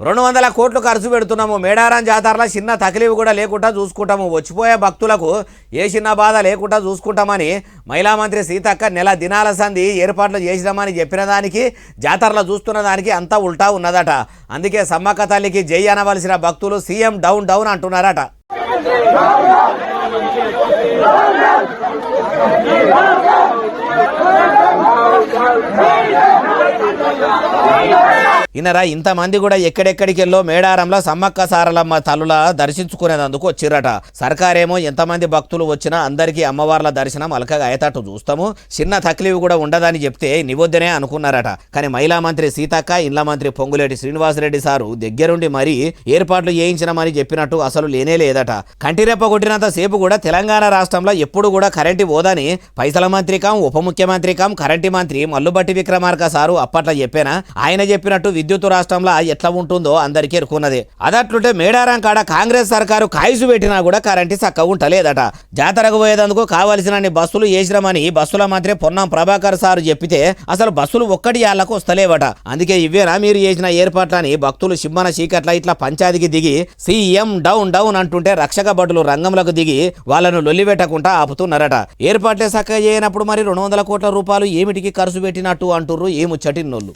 200 కోట్లు ఖర్చు పెడుతున్నాము. మేడారం జాతరలో చిన్న తకిలీవి కూడా లేకుండా చూసుకుంటాము. వచ్చిపోయే భక్తులకు ఏ చిన్న బాధ లేకుండా చూసుకుంటామని మహిళా మంత్రి సీతక్క నెల దినాల సంధి ఏర్పాట్లు చేసినామని చెప్పిన దానికి జాతరలో చూస్తున్న దానికి అంతా ఉల్టా ఉన్నదట. అందుకే సమ్మక్క తల్లికి జై అనవలసిన భక్తులు సీఎం డౌన్ డౌన్ అంటున్నారట. ఇనరా ఇంతమంది కూడా ఎక్కడెక్కడికి వెళ్ళో మేడారంలో సమ్మక్క సారలమ్మ తల్లుల దర్శించుకునేందుకు వచ్చిరట. సర్కారేమో ఎంతమంది భక్తులు వచ్చినా అందరికీ అమ్మవార్ల దర్శనం అలకగా అయ్యేటట్టు చూస్తాము, చిన్న తక్లీఫ్ కూడా ఉండదని చెప్తే నివొద్దనే అనుకున్నారట. కానీ మహిళా మంత్రి సీతక్క, ఇండ్ల మంత్రి పొంగులేటి శ్రీనివాసరెడ్డి సారు దగ్గరుండి మరీ ఏర్పాట్లు చేయించినమని చెప్పినట్టు అసలు లేనే లేదట. కంటిరెప్ప కొట్టినంత సేపు కూడా తెలంగాణ రాష్ట్రంలో ఎప్పుడు కూడా కరెంటు పోదని పైసల మంత్రికం, ఉప ముఖ్యమంత్రికం, కరెంటు మంత్రి మల్లుబట్టి విక్రమార్క సారు అప్పట్లో చెప్పేనా. ఆయన చెప్పినట్టు విద్యుత్ రాష్ట్రంలో ఎట్లా ఉంటుందో అందరికీ ఎరుకున్నది. అదట్లుంటే మేడారం కాడ కాంగ్రెస్ సర్కారు కాయిసు పెట్టినా కూడా కరెంటు చక్కగా ఉంటలేదట. జాతరకు పోయేందుకు కావలసిన బస్సులు వేసినామని బస్సుల మంత్రి పొన్నం ప్రభాకర్ సారు చెప్పితే అసలు బస్సులు ఒక్కటి యాళ్లకు వస్తలేవట. అందుకే ఇవేనా మీరు చేసిన ఏర్పాట్లని భక్తులు సిమ్మన చీకట్ల ఇట్లా పంచాయతీకి దిగి సీఎం డౌన్ డౌన్ అంటుంటే రక్షక భటులు రంగంలోకి దిగి వాళ్ళను లొల్లిపెట్టకుండా ఆపుతున్నారట. ఏర్పాట్లే చక్కగా చేయనప్పుడు మరి 200 కోట్ల రూపాయలు ఏమిటికి ఖర్చు పెట్టినట్టు అంటుర్రు ఈ ముచ్చటిన్నోళ్ళు.